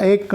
1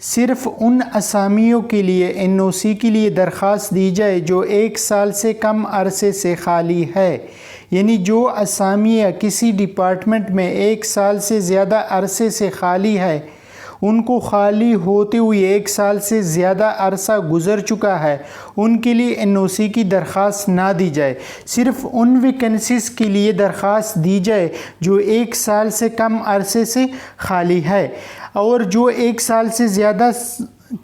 صرف ان اسامیوں کے لیے NOC کے لیے درخواست دی جائے جو 1 سال سے کم عرصے سے خالی ہے۔ یعنی جو اسامیہ کسی ڈپارٹمنٹ میں 1 سال سے زیادہ عرصے سے خالی ہے، ان کو خالی ہوتے ہوئے 1 سال سے زیادہ عرصہ گزر چکا ہے، ان کے لیے NOC کی درخواست نہ دی جائے۔ صرف ان ویکنسیز کے لیے درخواست دی جائے جو 1 سال سے کم عرصے سے خالی ہے، اور جو 1 سال سے زیادہ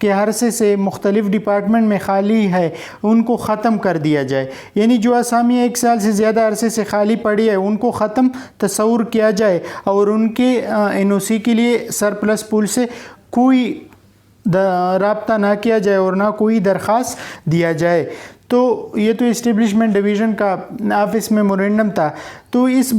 کے عرصے سے مختلف ڈپارٹمنٹ میں خالی ہے ان کو ختم کر دیا جائے۔ یعنی جو اسامی 1 سال سے زیادہ عرصے سے خالی پڑی ہے ان کو ختم تصور کیا جائے، اور ان کے NOC کے لیے سرپلس پول سے کوئی رابطہ نہ کیا جائے اور نہ کوئی درخواست دیا جائے۔ تو یہ تو اسٹیبلشمنٹ ڈویژن کا آفس میمورنڈم تھا۔ تو اس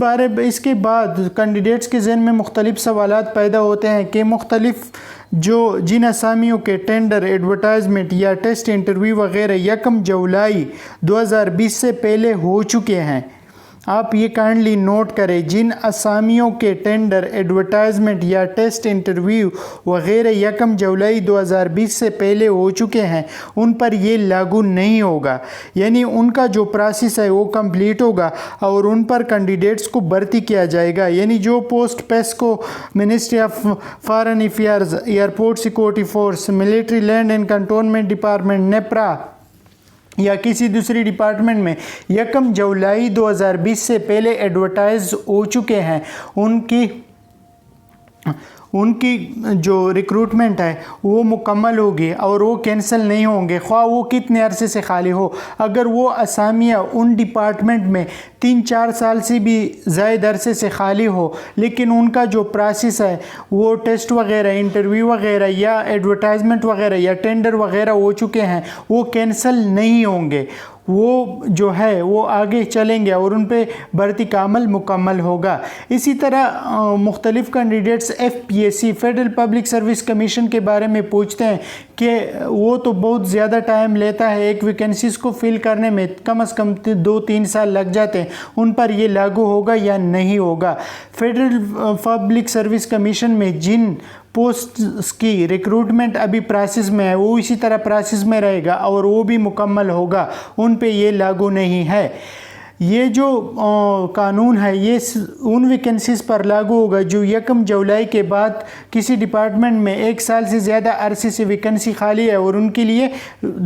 کے بعد کینڈیڈیٹس کے ذہن میں مختلف سوالات پیدا ہوتے ہیں کہ مختلف جن اسامیوں کے ٹینڈر، ایڈورٹائزمنٹ یا ٹیسٹ انٹرویو وغیرہ 1 جولائی 2020 سے پہلے ہو چکے ہیں۔ آپ یہ کائنڈلی نوٹ کریں، جن اسامیوں کے ٹینڈر، ایڈورٹائزمنٹ یا ٹیسٹ انٹرویو وغیرہ 1 جولائی 2020 سے پہلے ہو چکے ہیں ان پر یہ لاگو نہیں ہوگا۔ یعنی ان کا جو پروسیس ہے وہ کمپلیٹ ہوگا اور ان پر کینڈیڈیٹس کو بھرتی کیا جائے گا۔ یعنی جو post PESCO, ministry of foreign affairs, airport security force, military land and cantonment department, NEPRA یا کسی دوسری ڈپارٹمنٹ میں 1 جولائی 2020 سے پہلے ایڈورٹائز ہو چکے ہیں، ان کی جو ریکروٹمنٹ ہے وہ مکمل ہوگی اور وہ کینسل نہیں ہوں گے، خواہ وہ کتنے عرصے سے خالی ہو۔ اگر وہ اسامیہ ان ڈپارٹمنٹ میں 3-4 سال سے بھی زائد عرصے سے خالی ہو، لیکن ان کا جو پروسیس ہے وہ ٹیسٹ وغیرہ، انٹرویو وغیرہ یا ایڈورٹائزمنٹ وغیرہ یا ٹینڈر وغیرہ ہو چکے ہیں، وہ کینسل نہیں ہوں گے، وہ جو ہے وہ آگے چلیں گے اور ان پہ بھرتی کا عمل مکمل ہوگا۔ اسی طرح مختلف candidates FPSC federal public service commission کے بارے میں پوچھتے ہیں کہ وہ تو بہت زیادہ ٹائم لیتا ہے، ایک ویکنسیز کو فل کرنے میں کم از کم 2-3 سال لگ جاتے ہیں، ان پر یہ لاگو ہوگا یا نہیں ہوگا۔ فیڈرل پبلک سروس کمیشن میں جن پوسٹس کی ریکروٹمنٹ ابھی پروسیس میں ہے وہ اسی طرح پروسیس میں رہے گا اور وہ بھی مکمل ہوگا، ان پہ یہ لاگو نہیں ہے۔ یہ جو قانون ہے یہ ان ویکنسیز پر لاگو ہوگا جو 1 جولائی کے بعد کسی ڈپارٹمنٹ میں 1 سال سے زیادہ عرصے سے ویکنسی خالی ہے اور ان کے لیے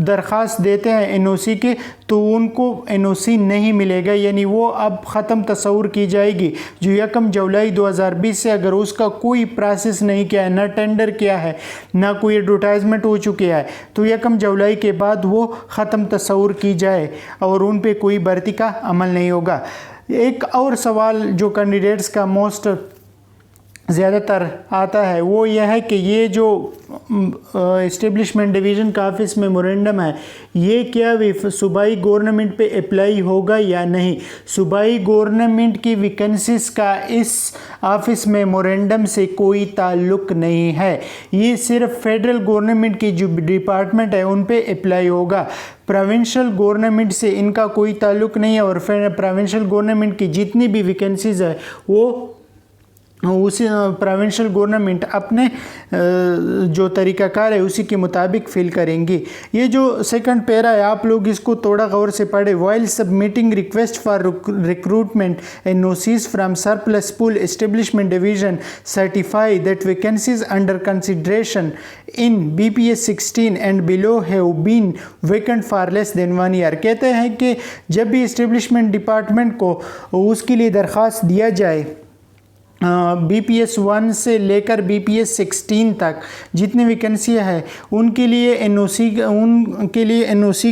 درخواست دیتے ہیں NOC کے، تو ان کو NOC نہیں ملے گا، یعنی وہ اب ختم تصور کی جائے گی۔ جو 1 جولائی 2020 سے اگر اس کا کوئی پروسیس نہیں کیا ہے، نہ ٹینڈر کیا ہے، نہ کوئی ایڈورٹائزمنٹ ہو چکی ہے، تو 1 جولائی کے بعد وہ ختم تصور کی جائے اور ان پہ کوئی بھرتی کا عمل نہیں ہوگا۔ ایک اور سوال جو کینڈیڈیٹس کا موسٹ زیادہ تر آتا ہے وہ یہ ہے کہ یہ جو اسٹیبلشمنٹ ڈویژن کا آفس میمورنڈم ہے یہ کیا صوبائی گورنمنٹ پہ اپلائی ہوگا یا نہیں۔ صوبائی گورنمنٹ کی ویکنسیز کا اس آفس میمورنڈم سے کوئی تعلق نہیں ہے، یہ صرف فیڈرل گورنمنٹ کی جو ڈپارٹمنٹ ہے ان پہ اپلائی ہوگا۔ پروونشل گورنمنٹ سے ان کا کوئی تعلق نہیں ہے، اور پروونشل گورنمنٹ کی جتنی بھی ویکنسیز ہے وہ اسی پروونشل گورنمنٹ اپنے جو طریقہ کار ہے اسی کے مطابق فل کریں گی۔ یہ جو سیکنڈ پیرا ہے آپ لوگ اس کو تھوڑا غور سے پڑھیں۔ While submitting request for recruitment NOCs from surplus pool establishment division certify that vacancies under consideration in BPS 16 and below have been vacant for less than 1 year۔ کہتے ہیں کہ جب بھی اسٹیبلشمنٹ ڈپارٹمنٹ کو اس کے لیے درخواست دیا جائے BPS 1 سے لے کر BPS 16 تک جتنی ویکنسیاں ہیں ان کے لیے NOC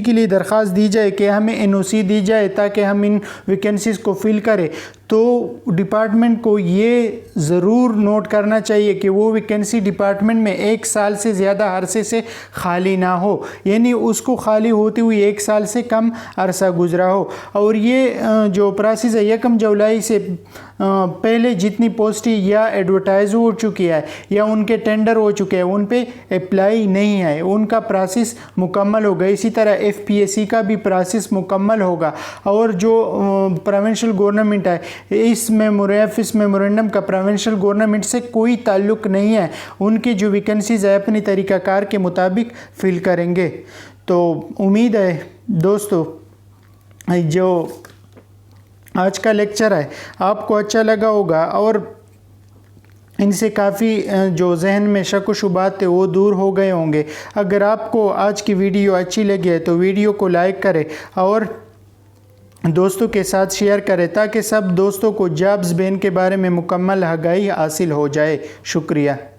کے لیے درخواست دی جائے کہ ہمیں NOC دی جائے تاکہ ہم ان ویکنسیز کو فل کریں، تو ڈپارٹمنٹ کو یہ ضرور نوٹ کرنا چاہیے کہ وہ ویکنسی ڈپارٹمنٹ میں 1 سال سے زیادہ عرصے سے خالی نہ ہو، یعنی اس کو خالی ہوتے ہوئے 1 سال سے کم عرصہ گزرا ہو۔ اور یہ جو پروسیس ہے 1 جولائی سے پہلے جتنی پوسٹیں یا ایڈورٹائز ہو چکی ہے یا ان کے ٹینڈر ہو چکے ہیں ان پہ اپلائی نہیں ہے، ان کا پروسیس مکمل ہوگا۔ اسی طرح FPSC کا بھی پروسیس مکمل ہوگا، اور جو پروونشل گورنمنٹ ہے اس میمورینڈم کا پروونشل گورنمنٹ سے کوئی تعلق نہیں ہے، ان کی جو ویکنسیز ہے اپنی طریقہ کار کے مطابق فل کریں گے۔ تو امید ہے دوستو جو آج کا لیکچر ہے آپ کو اچھا لگا ہوگا اور ان سے کافی جو ذہن میں شک و شبہات تھے وہ دور ہو گئے ہوں گے۔ اگر آپ کو آج کی ویڈیو اچھی لگی ہے تو ویڈیو کو لائک کریں اور دوستوں کے ساتھ شیئر کریں تاکہ سب دوستوں کو جابز بین کے بارے میں مکمل آگاہی حاصل ہو جائے۔ شکریہ۔